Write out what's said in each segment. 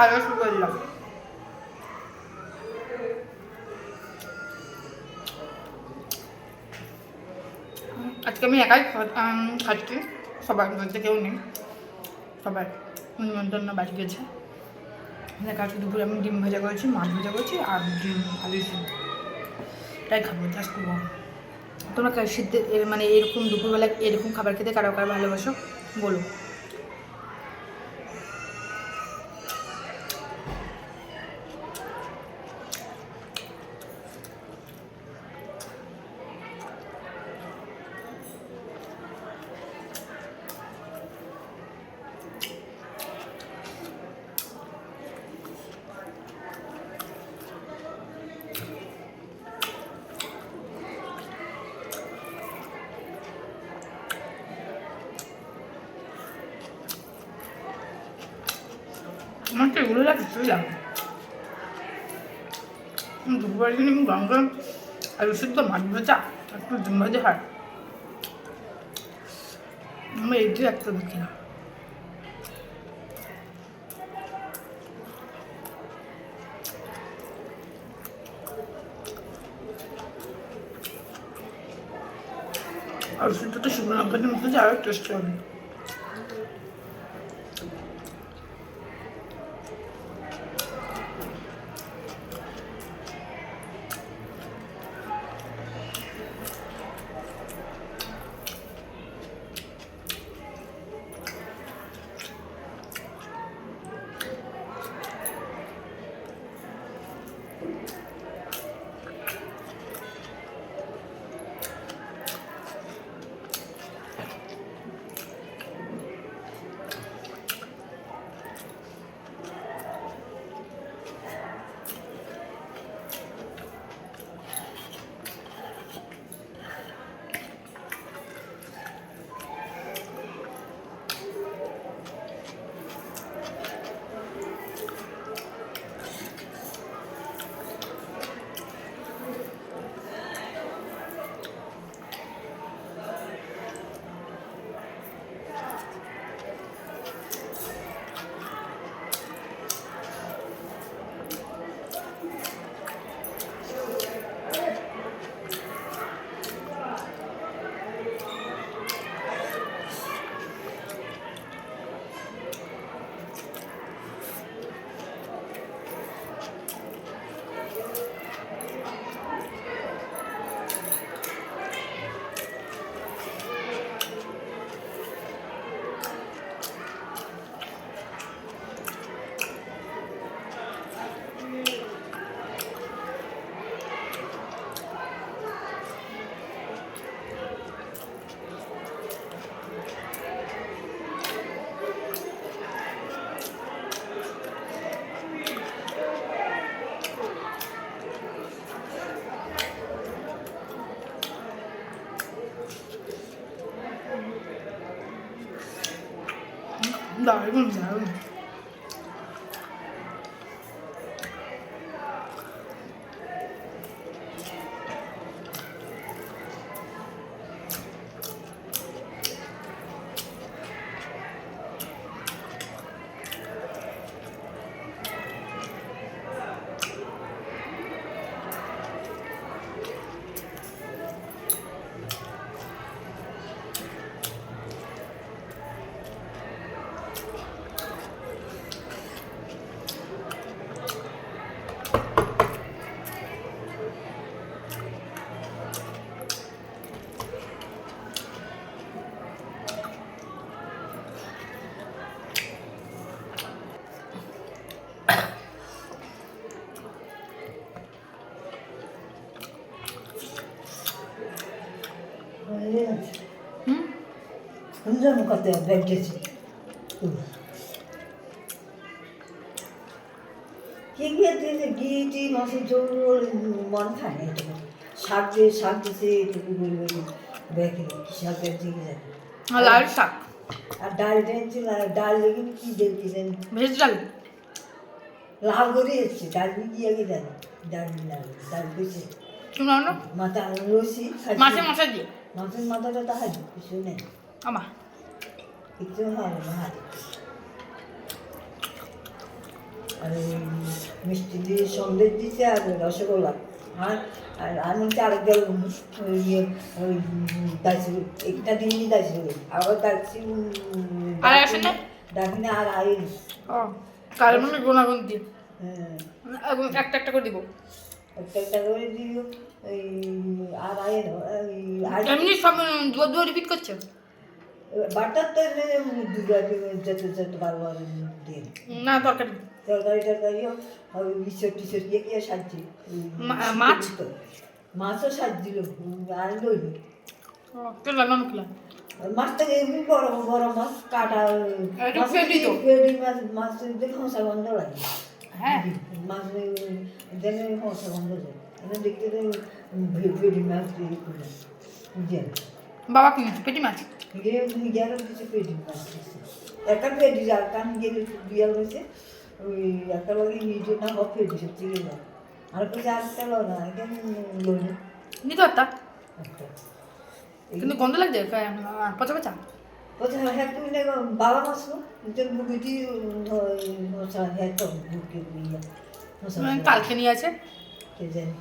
খাওয়া শুরু করে দিলাম। আজকে আমি একাই খাচ্ছি, সবার বলতে কেউ নেই, সবাই নিমন্ত্রণ বাড়ি গেছে। কালকে দুপুরে আমি ডিম ভাজা করেছি, মাছ ভাজা করেছি আর ডিম আলু সিদ্ধ, এটাই খাবো জাস্ট করবো। তোমরা শীতে মানে এরকম দুপুরবেলা এরকম খাবার খেতে কারো কারো ভালোবাসো বলো। আমার তো এগুলো লাগে কিছুই লাগে দুপুরের দিন আমি গরম গরম আলু সিদ্ধ মাছ ভাজা একটু ডিম ভাজা হয়, আমি এই দিয়ে একটা দেখি না। আলু সিদ্ধটা শুকনো লঙ্কা দিয়ে মতো আরও টেস্ট হবে। দারুণ দারুণ। 혼자 못 갔대요, 맹개지. 얘기했더니 기지 마서 저를 만 타네. শাক দিছে এটুকু বলবে দেখে শাকের দিকে লাল শাক আর ডাল টেনছি ডাল লেগে কি দেখতেছেন ভেজ ডাল লাল করে এসছে ডাল গিয়ে আগে দেন ডাল ডাল বেশি মাথা রসি মাছের মাথা দিয়ে মাছের মাথাটা তাহার কিছু নেই আমা কিছু হয় না আর ওই মিষ্টি দিয়ে সন্দেশ দিচ্ছে আর রসগোল্লা আর আর আমি হচ্ছে আরেকটা ইয়ে ওই দার্জিলিং একটা দিনই দার্জিলিং আবার আর আসে না? দার্জিলিং আর আইনি ও কাল মানে গুণাগুন্তি হ্যাঁ একটা একটা করে দিব। একটা করে দিও ওই আর আইন ওই এমনি সব দুবার দুবার রিপিট করছে। বাটার তো দুবার যত বারবার দিন না তরকারি তরকারি টরকারিও ওই ঈশ্বর টিশ্বর গিয়ে সাজছি মাছ? মাছও সাজছিল আর লইল কেলা নন কেলা মাছটা এমনি বড় বড় মাছ কাটা এটা ফেটি তো। ফেটি মাছ মাছ দেখে খোসা গন্ধ লাগে হ্যাঁ মাছ দেখে খোসা গন্ধ যায় এটা দেখতে ফেটি মাছ দিয়ে বাবা কিনেছে পেটি মাছ। গেলে কিছু পেটি মাছ একটা পেটি যার কান গেলে বিয়াল হয়েছে ওই একটা লগে নিজে না হব পেটি সত্যি গেলে আর কিছু আরেকটা লো না একদম লইল নিতে পারতা একটা কিন্তু গন্ধ লাগছে পচা পচা। কোথায় হ্যাঁ তুমি দেখো বাবা মাছ তোর বুকুটি হ্যাঁ তো বুকে ইয়া কালকে নিয়ে আছে কে জানি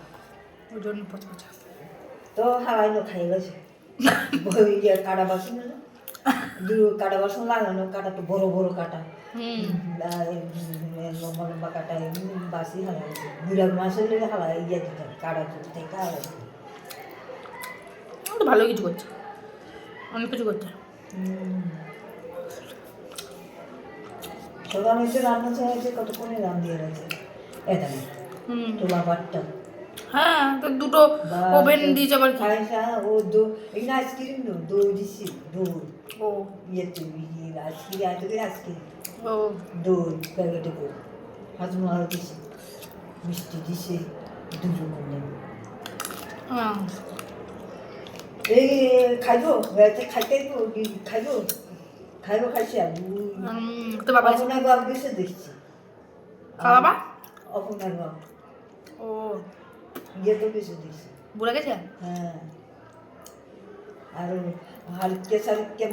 ওই জন্য পচা পচা। তো হারাইলো খাই গেছে ইয়ে কাটা বাসন না দু কাটা বাসন লাগানো কাটা তো বড় বড় কাটা লম্বা লম্বা কাটা বাসি হালা গেছে বুড়া মাছ হলে হালা ইয়ে দিতাম কাটা থেকে হালা তো ভালো কিছু করছে অনেক কিছু করছে। সকাল হয়েছে রান্না চাইছে কতক্ষণে রান দিয়ে গেছে এটা তোলা বাটটা হ্যাঁ তো দুটো ওভেন দিয়েছে আবার কি। খাইসা ও দো এই আইসক্রিম নো দই দিছি দই ও ইয়ে তুমি আইসক্রিম আইতে আইসক্রিম ও দই প্যাকেটে করে হাজমাল দিছি মিষ্টি দিছি দুটো মনে হ্যাঁ এই খাইবো খাইবো খাইবো খাইবো খাইছি আর তো বাবা আপনার বাপ গেছে দেখছি বাবা আপনার বাপ ও ইয়ে তো গেছে দেখছি বুড়া গেছে। হ্যাঁ আর হালকে সালকে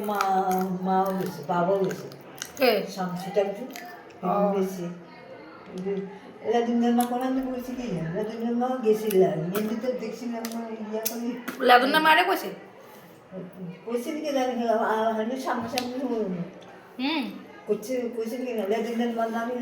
মাও গেছে বাবাও গেছে কে শামসিটা গেছে রাজেন্দ্র মা কোন আমি বলছি কি রাজেন্দ্র মা গেছিলাম এমনি তো দেখছিলাম ইয়া করে লাদুন না মারে কইছে কইছে কি জানি সামনে সামনে হুম করছে কইছে কি রাজেন্দ্র মা নামে